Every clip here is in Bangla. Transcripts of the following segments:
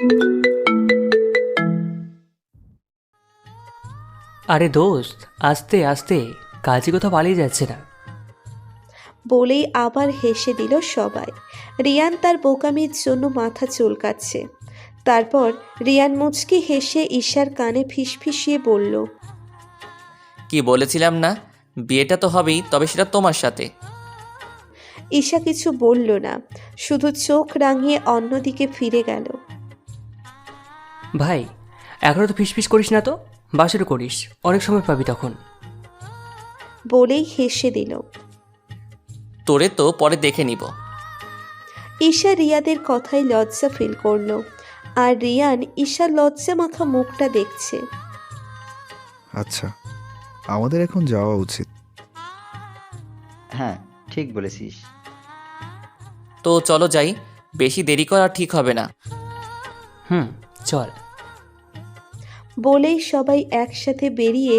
আরে দোস্ত, আস্তে আস্তে, কাজই কোথাও পালিয়ে যাচ্ছে না। বলেই আবার হেসে দিল সবাই। রিয়ান তার বোকামির জন্য মাথা চুলকাচ্ছে। তারপর রিয়ান মুচকি হেসে ঈশার কানে ফিসফিসিয়ে বলল, কি বলেছিলাম না, বিয়েটা তো হবেই, তবে সেটা তোমার সাথে। ঈশা কিছু বলল না, শুধু চোখ রাঙিয়ে অন্যদিকে ফিরে গেল। ভাই, এখনও তো ফিসফিস করিস না তো, বাসেরও করিস, অনেক সময় পাবি তখন। বলেই হেসে দিল। তোরে তো পরে দেখে নিব। ঈশা রিয়াদের কথায় লজ্জা ফিল করলো, আর রিয়ান ঈশার লজ্জা মাখা মুখটা দেখছে। আচ্ছা, আমাদের এখন যাওয়া উচিত। হ্যাঁ, ঠিক বলেছিস। তো চলো যাই, বেশি দেরি করা ঠিক হবে না। হুম, চল। বলেই সবাই একসাথে বেরিয়ে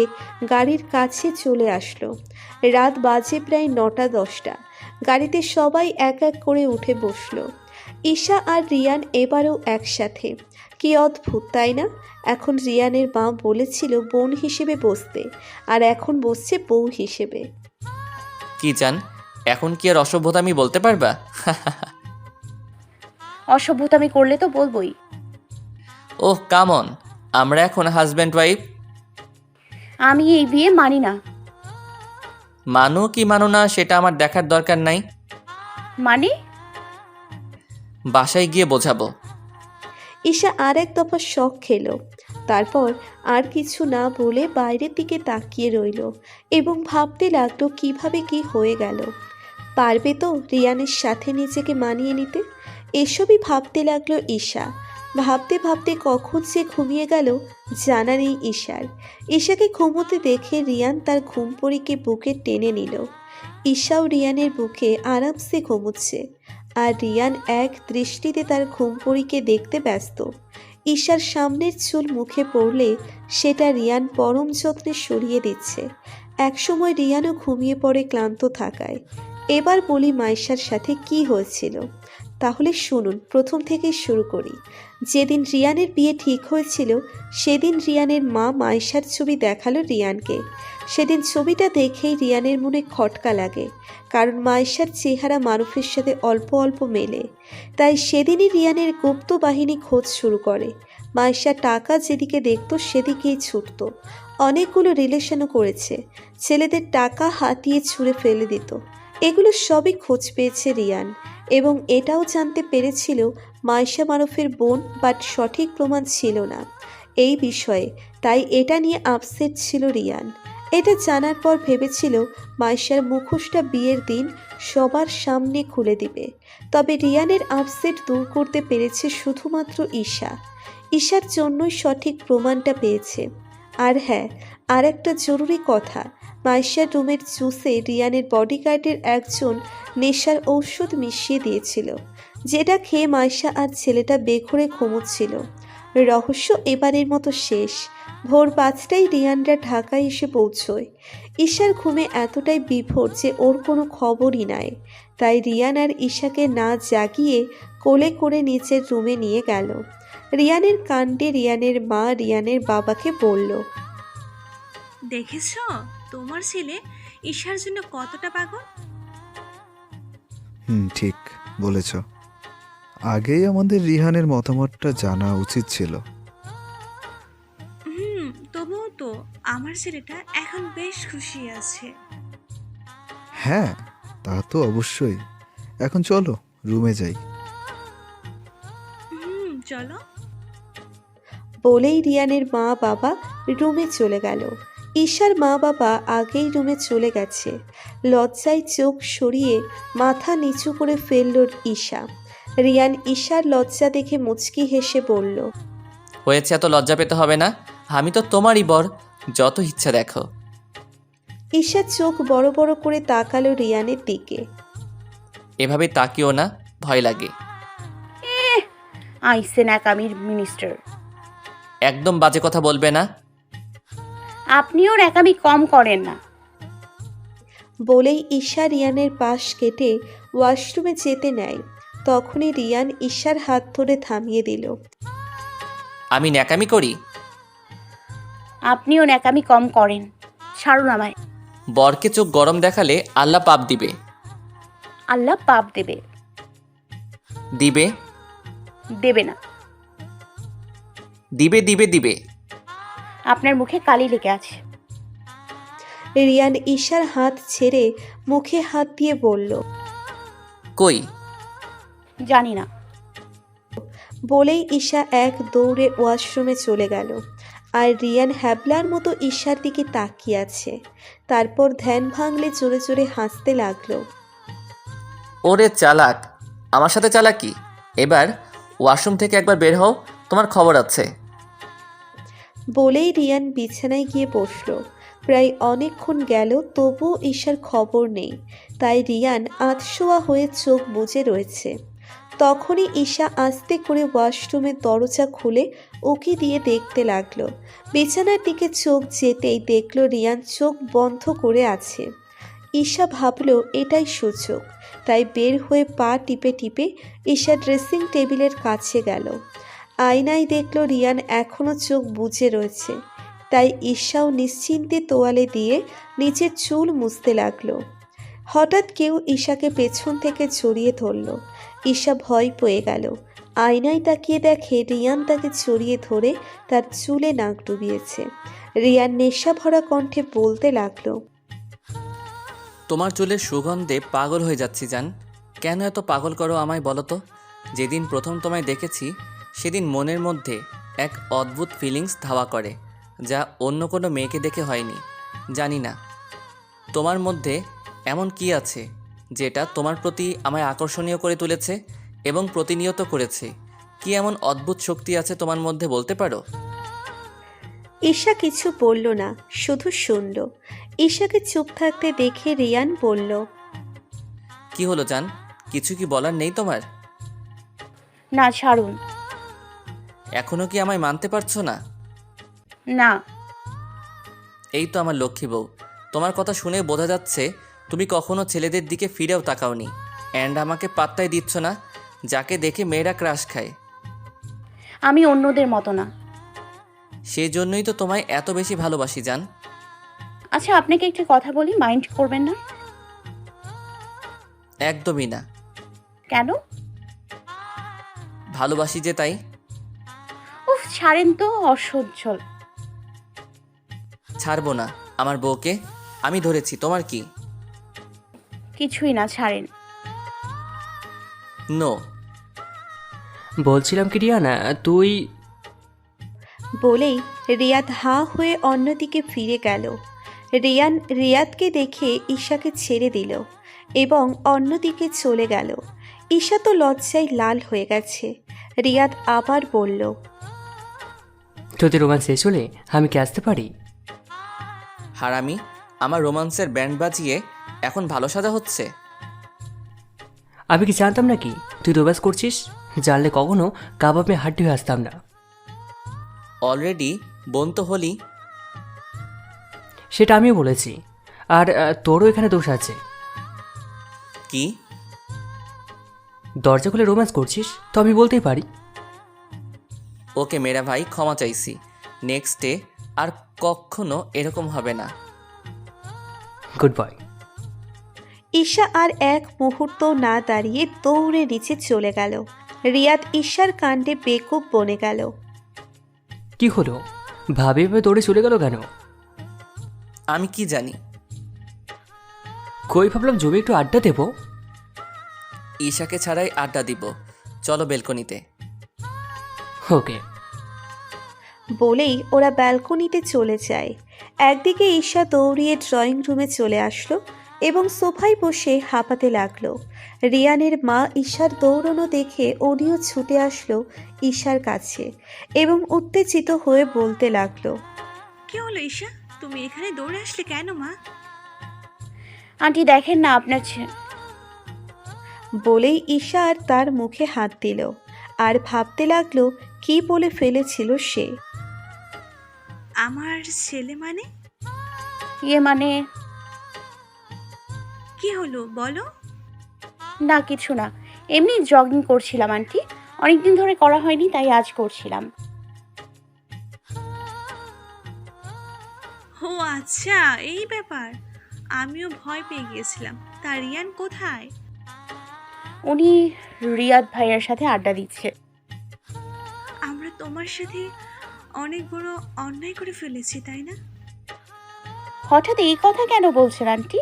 গাড়ির কাছে চলে আসলো। রাত বাজে প্রায় 9টা-10টা। গাড়িতে সবাই এক এক করে উঠে বসলো। ঈশা আর রিয়ান এবারও একসাথে। কি অদ্ভুত তাই না? এখন রিয়ানের মা বলেছিল বোন হিসেবে বসতে, আর এখন বসছে বউ হিসেবে। কি জান, এখন কি আর অসভ্যতামি বলতে পারবা? অসভ্যতামি করলে তো বলবোই। ওহ কামন, আমরা এখন হাজব্যান্ড ওয়াইফ। আমি এই বিয়ে মানি না। মানো কি মানো না সেটা আমার দেখার দরকার নাই, মানে? বাসায় গিয়ে বোঝাবো। ঈশা আর এক দফা শখ খেলো। তারপর আর কিছু না বলে বাইরের দিকে তাকিয়ে রইল এবং ভাবতে লাগলো কিভাবে কি হয়ে গেল। পারবে তো রিয়ানের সাথে নিজেকে মানিয়ে নিতে? এসবই ভাবতে লাগলো ঈশা। ভাবতে ভাবতে কখন যে ঘুমিয়ে গেল জানা নেই ঈশার। ঈশাকে ঘুমোতে দেখে রিয়ান তার ঘুমপড়িকে বুকে টেনে নিল। ঈশাও রিয়ানের বুকে আরামসে ঘুমোচ্ছে, আর রিয়ান এক দৃষ্টিতে তার ঘুমপড়িকে দেখতে ব্যস্ত। ঈশার সামনের চুল মুখে পড়লে সেটা রিয়ান পরম যত্নে সরিয়ে দিচ্ছে। একসময় রিয়ানও ঘুমিয়ে পড়ে ক্লান্ত থাকায়। এবার বলি মাইশার সাথে কি হয়েছিল। তাহলে শুনুন, প্রথম থেকেই শুরু করি। যেদিন রিয়ানের বিয়ে ঠিক হয়েছিল সেদিন রিয়ানের মা মাইশার ছবি দেখালো রিয়ানকে। সেদিন ছবিটা দেখেই রিয়ানের মনে খটকা লাগে, কারণ মাইশার চেহারা মারুফের সাথে অল্প অল্প মেলে। তাই সেদিনই রিয়ানের গুপ্ত বাহিনী খোঁজ শুরু করে। মাইশা টাকা যেদিকে দেখত সেদিকেই ছুটত। অনেকগুলো রিলেশনও করেছে, ছেলেদের টাকা হাতিয়ে ছুঁড়ে ফেলে দিত। এগুলো সবই খোঁজ পেয়েছে রিয়ান, এবং এটাও জানতে পেরেছিল মাইশা মারুফের বোন, বাট সঠিক প্রমাণ ছিল না এই বিষয়ে। তাই এটা নিয়ে আপসেট ছিল রিয়ান। এটা জানার পর ভেবেছিল মাইশার মুখোশটা বিয়ের দিন সবার সামনে খুলে দিবে। তবে রিয়ানের আপসেট দূর করতে পেরেছে শুধুমাত্র ঈশা। ঈশার জন্যই সঠিক প্রমাণটা পেয়েছে। আর হ্যাঁ, আর একটা জরুরি কথা, মাইশার রুমের জুসে রিয়ানের বডিগার্ডের একজন নেশার ঔষধ মিশিয়ে দিয়েছিল, যেটা খেয়ে মাইশা আর ছেলেটা বেঘরে ঘুমোচ্ছিল। রহস্য এবারের মতো শেষ। ভোর 5টায় রিয়ানরা ঢাকায় এসে পৌঁছয়। ঈশার ঘুমে এতটাই বিভোর যে ওর কোনো খবরই নাই। তাই রিয়ান আর ঈশাকে না জাগিয়ে কোলে করে নিচের রুমে নিয়ে গেল। রিয়ানের কাণ্ডে রিয়ানের মা রিয়ানের বাবাকে বলল, দেখেছ তোমার ছেলে ঈশার জন্য কতটা পাগল। ঠিক বলেছ। আগেই আমাদের রিহানের মতামতটা জানা উচিত ছিল। তবুও তো আমার ছেলেটা এখন বেশ খুশি আছে। হ্যাঁ, তা তো অবশ্যই। এখন চলো রুমে যাই। চলো। বলেই রিয়ানের মা বাবা রুমে চলে গেল। ঈশার মা বাবা আগেই রুমে চলে গেছে। লজ্জায় চোখ সরিয়ে মাথা নিচু করে ফেলল ঈশা। রিয়ান ঈশার লজ্জা দেখে মুচকি হেসে বলল, হয়েছে, এত লজ্জা পেতে হবে না, আমি তো তোমারই বর, যত ইচ্ছা দেখো। ঈশা চোখ বড় বড় করে তাকালো রিয়ানের দিকে। এভাবে তাকিও না, ভয় লাগে। আইসেন একামির মিনিস্টার। একদম বাজে কথা বলবে না। আপনিও একামি কম করেন না। বলেই ঈশা রিয়ানের পাশ কেটে ওয়াশরুমে যেতে নেয়। তখনই রিয়ান ঈশার হাত ধরে থামিয়ে দিল। আমি ন্যাকামি করি? আপনিও ন্যাকামি কম করেন। ছাড়ুন আমায়। বরকে চোখ গরম দেখালে আল্লাহ পাপ দিবে। আল্লাহ পাপ দেবে। দিবে দেবে না। দিবে দিবে দিবে। আপনার মুখে কালি লেগে আছে। রিয়ান ঈশার হাত ছেড়ে মুখে হাত দিয়ে বলল। কই? জানি না। বলেই ঈশা এক দৌড়ে ওয়াশরুমে চলে গেল। আর রিয়ান হ্যাবলার মতো ঈশার দিকে তাকিয়ে আছে। তারপর ধ্যান ভাঙলে জোরে জোরে হাসতে লাগলো। ওরে চালাক, আমার সাথে চালাকি। এবার ওয়াশরুম থেকে একবার বের হও, তোমার খবর আছে। বলেই রিয়ান বিছানায় গিয়ে বসলো। প্রায় অনেকক্ষণ গেল, তবুও ঈশার খবর নেই। তাই রিয়ান আধশোয়া হয়ে চোখ বুজে রয়েছে। তখনই ঈশা আস্তে করে ওয়াশরুমের দরজা খুলে উকি দিয়ে দেখতে লাগলো। বিছানার দিকে চোখ যেতেই দেখলো রিয়ান চোখ বন্ধ করে আছে। ঈশা ভাবলো এটাই সূচক, তাই বের হয়ে পা টিপে টিপে ঈশা ড্রেসিং টেবিলের কাছে গেল। আয়নায় দেখলো রিয়ান এখনও চোখ বুজে রয়েছে। তাই ঈশাও নিশ্চিন্তে তোয়ালে দিয়ে নিচের চুল মুছতে লাগলো। হঠাৎ কেউ ঈশাকে পেছন থেকে জড়িয়ে ধরল। ঈশা ভয় পেয়ে গেল। আয়নায় তাকিয়ে দেখে রিয়ান তাকে জড়িয়ে ধরে তার চুলে নাক ডুবিয়েছে। রিয়ান নেশা ভরা কণ্ঠে বলতে লাগলো। তোমার চুলের সুগন্ধে পাগল হয়ে যাচ্ছি জান। কেন এত পাগল করো আমায় বলো তো? যেদিন প্রথম তোমায় দেখেছি সেদিন মনের মধ্যে এক অদ্ভুত ফিলিংস ধাওয়া করে, যা অন্য কোনো মেয়েকে দেখে হয়নি। জানি না তোমার মধ্যে এমন কি আছে যেটা তোমার প্রতি আমায় আকর্ষণীয় করে তুলেছে এবং প্রতিনিয়ত করেছে। কি এমন অদ্ভুত শক্তি আছে তোমার মধ্যে, বলতে পারো? ঈশা কিছু বলল না, শুধু শুনল। ঈশাকে চুপ থাকতে দেখে রিয়ান বলল। কি হলো জান, কিছু কি বলার নেই তোমার? না, ছাড়ুন। এখনো কি আমায় মানতে পারছো না? না। এই তো আমার লক্ষ্মী বউ। তোমার কথা শুনে বোঝা যাচ্ছে তুমি কখনো ছেলেদের দিকে ফিরেও তাকাওনি, অ্যান্ড আমাকে পাত্তাই দিচ্ছ না, যাকে দেখে মেয়েরা ক্রাশ খায়। আমি অন্যদের মতো না। সেই জন্যই তো তোমায় এত বেশি ভালোবাসি জান। আচ্ছা, আপনাকে একটা কথা বলি, মাইন্ড করবেন না? একদমই না। কেন? ভালোবাসি যে তাই। উফ, ছাড়েন তো, অসহ্য। ছাড়বো না আমার বউকে, আমি ধরেছি। তোমার কি? কিছুই না, ছাড়েন। নো। বলছিলাম কি রিয়ানা, তুই বলেই রিয়াদ হাঁ হয়ে অন্যদিকে ফিরে গেল। রিয়ান রিয়াদকে দেখে ঈশাকে ছেড়ে দিল এবং অন্যদিকে চলে গেল। ঈশা তো লজ্জায় লাল হয়ে গেছে। রিয়াদ আবার বলল। তোদের রোমান্স শেষ হলে আমি কি আসতে পারি? হারামি, আমার রোমান্সের ব্যান্ড বাজিয়ে এখন ভালো সাজা হচ্ছে। আমি কি জানতাম নাকি তুই রোমান্স করছিস? জানলে কখনো কাবাবে হাড্ডি হয়ে আসতাম না। অলরেডি বোন তো হলি। সেটা আমিও বলেছি। আর তোরও এখানে দোষ আছে। কি? দরজা খুলে রোম্যান্স করছিস তো আমি বলতেই পারি। ওকে মেরা ভাই, ক্ষমা চাইছি। নেক্সট ডে আর কখনো এরকম হবে না। Good boy. ঈশা আর এক মুহূর্ত না দাঁড়িয়ে দৌড়ে নিচে চলে গেল। রিয়াদ ঈশার কাণ্ডে বেকুব বনে গেল। কি হলো? ভাবে ভাবে দৌড়ে চলে গেল কেন? আমি কি জানি। কই, ভাবলাম জমি একটু আড্ডা দেবো। ঈশাকে ছাড়াই আড্ডা দিব, চলো বেলকনিতে। ওকে। বলেই ওরা ব্যালকনিতে চলে যায়। একদিকে ঈশা দৌড়িয়ে ড্রয়িং রুমে চলে আসলো এবং সোফায় বসে হাঁপাতে লাগলো। রিয়ানের মা ঈশার দৌড়ানো দেখে উনিও ছুটে আসলো ঈশার কাছে এবং উত্তেজিত হয়ে বলতে লাগলো। কি হলো ঈশা, তুমি এখানে দৌড়ে আসলে কেন মা? আন্টি দেখেন না আপনার বলেই ঈশা আর তার মুখে হাত দিল আর ভাবতে লাগলো কি বলে ফেলেছিল সে। আমার ছেলে মানে? মানে কি হলো বলো? না, কিছু না, এমনি জগিং করছিলাম আন্টি। অনেকদিন ধরে করা হয়নি, তাই আজ করছিলাম। ও আচ্ছা, এই ব্যাপার। আমিও ভয় পেয়ে গিয়েছিলাম। তা রিয়ান কোথায়? উনি রিয়াদ ভাইয়ার সাথে আড্ডা দিচ্ছে। আমরা তোমার সাথে অনেক বড় অন্যায় করে ফেলেছি, তাই না? হঠাৎ এই কথা কেন বলছেন আন্টি?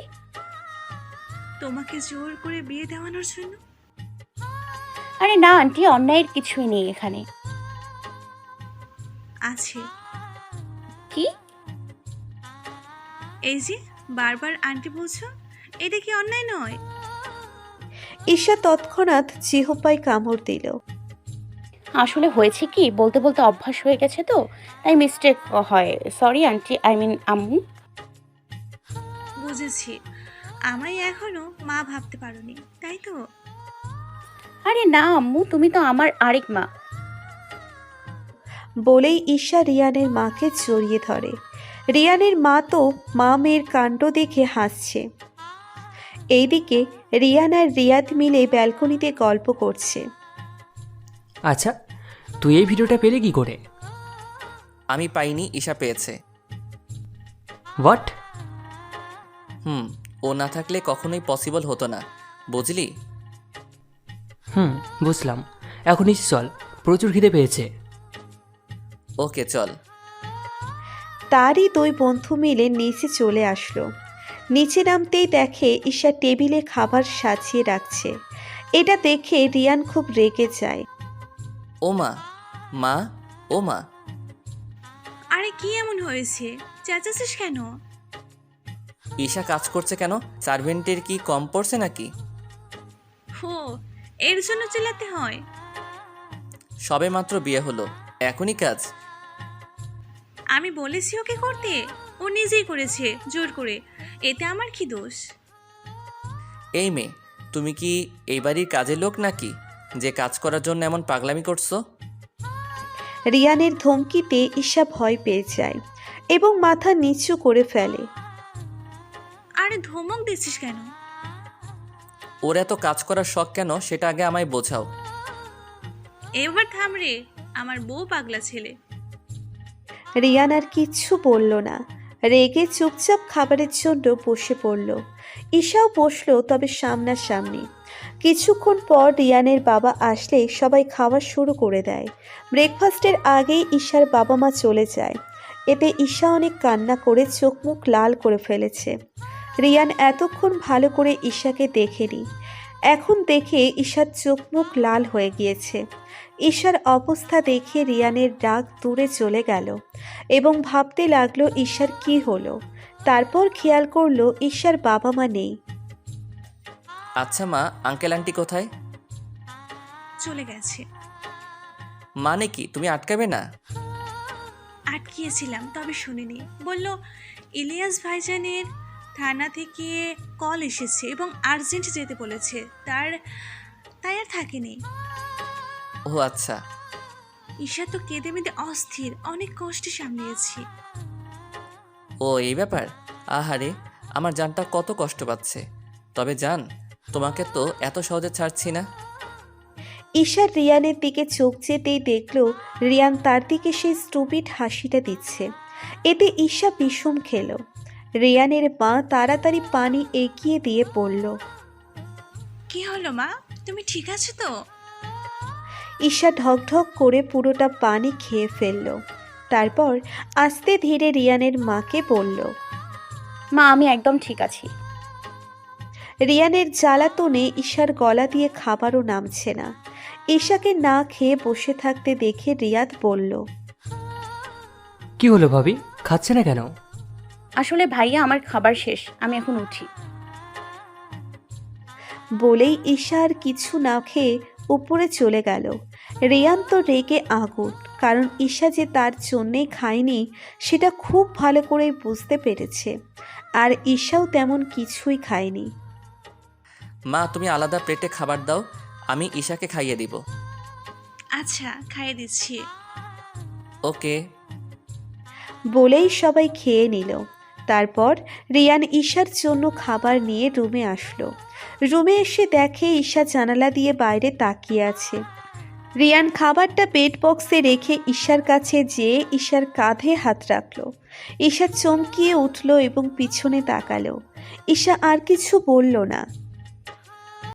তোমাকে জোর করে বিয়ে দেওয়ানোর জন্য। আরে না আন্টি, অন্যায়ের কিছুই নেই এখানে। আছে। কি? এই যে বারবার আন্টি বলছো, এটা কি অন্যায় নয়? ঈশা তৎক্ষণাৎ জিহ্বায় কামড় দিল। আসলে হয়েছে কি, বলতে বলতে অভ্যাস হয়ে গেছে তো, তাই মিস্টেক হয়। সরি আন্টি, আই মিন আম্মু। বুঝেছি, আমায় এখনো মা ভাবতে পারোনি, তাই তো? আরে না আম্মু, তুমি তো আমার আরেক মা। বলেই ঈশা রিয়ানের মাকে জড়িয়ে ধরে। রিয়ানের মা তো মা মেয়ের কাণ্ড দেখে হাসছে। এইদিকে রিয়ান আর রিয়াদ মিলে ব্যালকনিতে গল্প করছে। আচ্ছা, তুই এই ভিডিওটা পেলে কি করে? আমি পাইনি, ঈশা পেয়েছে। হোয়াট? ও না থাকলে কখনোই পসিবল হতো না, বুঝলি? বুঝলাম। এখন নিচে চল, প্রচুর খিদে পেয়েছে। ওকে চল। তারই দুই বন্ধু মিলে নিচে চলে আসলো। নিচে নামতেই দেখে ঈশা টেবিলে খাবার সাজিয়ে রাখছে। এটা দেখে রিয়ান খুব রেগে যায়। ও মা, মা, ও মা। আরে কি এমন হয়েছে? চেঁচাচ্ছিস কেন? ঈশা কাজ করছে কেন? সার্ভেন্টের কি কম পড়ছে নাকি? হো, এর জন্য চেল্লাতে হয়? সবে মাত্র বিয়ে হলো, এখনই কাজ? আমি বলেছি ওকে করতে, ও নিজেই করেছে জোর করে। এতে আমার কি দোষ? এই মেয়ে, তুমি কি এই বাড়ির কাজের লোক নাকি যে কাজ করার জন্য এমন পাগলামি করছো? রিয়ানের ধমকিতে ঈশা ভয় পেয়ে যায় এবং মাথা নিচু করে ফেলে। আরে ধমক দিচ্ছিস কেন? ওর এত কাজ করার শখ কেন সেটা আগে আমায় বোঝাও। এবার থাম রে, আমার বউ পাগলা ছেলে। রিয়ান আর কিচ্ছু বলল না, রেগে চুপচাপ খাবারের জন্য বসে পড়ল। ঈশাও বসলো, তবে সামনাসামনি। কিছুক্ষণ পর রিয়ানের বাবা আসলে সবাই খাওয়া শুরু করে দেয়। ব্রেকফাস্টের আগেই ঈশার বাবা মা চলে যায়। এতে ঈশা অনেক কান্না করে চোখ মুখ লাল করে ফেলেছে। রিয়ান এতক্ষণ ভালো করে ঈশাকে দেখেনি, এখন দেখে ঈশার চোখ মুখ লাল হয়ে গিয়েছে। ঈশার অবস্থা দেখে রিয়ানের রাগ দূরে চলে গেল এবং ভাবতে লাগলো ঈশার কি হলো। তারপর খেয়াল করলো ঈশার বাবা মা নেই। আচ্ছা মা, আঙ্কেল আন্টি কোথায়? চলে গেছে। মানে কি, তুমি আটকাবে না? আটকিয়েছিলাম, তবে শুনিনি। বলল ইলিয়াস ভাইজানের থানা থেকে কল এসেছে এবং আর্জেন্ট যেতে বলেছে। তাই আর থাকেনি। ও আচ্ছা। ঈশা তো কেঁদে মেঁদে অস্থির, অনেক কষ্টে সামলিয়েছি। ও এই ব্যাপার। আহারে, আমার জানটা কত কষ্ট পাচ্ছে। তবে জান, তোমাকে তো এত সহজে ছাড়ছি না। ঈশা রিয়ানের দিকে চোখ যেতেই দেখলো রিয়ান তার দিকে সেই স্টুপিড হাসিটা দিচ্ছে। এতে ঈশা বিষম খেল। রিয়ানের মা তাড়াতাড়ি পানি এগিয়ে দিয়ে পড়ল। কি হলো মা, তুমি ঠিক আছো তো? ঈশা ঢকঢক করে পুরোটা পানি খেয়ে ফেলল। তারপর আস্তে ধীরে রিয়ানের মাকে বলল। মা আমি একদম ঠিক আছি। রিয়ানের জ্বালাতনে ঈশার গলা দিয়ে খাবারও নামছে না। ঈশাকে না খেয়ে বসে থাকতে দেখে রিয়াদ বলল। কি হলো ভাবি, খাচ্ছে না কেন? আসলে ভাইয়া আমার খাবার শেষ, আমি এখন উঠি। বলেই ঈশা আর কিছু না খেয়ে উপরে চলে গেল। রিয়ান তো রেগে আগুন, কারণ ঈশা যে তার জন্যেই খায়নি সেটা খুব ভালো করেই বুঝতে পেরেছে। আর ঈশাও তেমন কিছুই খায়নি। মা, তুমি আলাদা প্লেটে খাবার দাও, আমি ঈশাকে খাইয়ে দিব। আচ্ছা, খাইয়ে দিচ্ছি। ওকে। বলেই সবাই খেয়ে নিল। তারপর রিয়ান ঈশার জন্য খাবার নিয়ে রুমে আসলো। রুমে এসে দেখে ঈশা জানালা দিয়ে বাইরে তাকিয়ে আছে। রিয়ান খাবারটা বেড বক্সে রেখে ঈশার কাছে যেয়ে ঈশার কাঁধে হাত রাখলো। ঈশা চমকিয়ে উঠল এবং পিছনে তাকালো। ঈশা আর কিছু বলল না।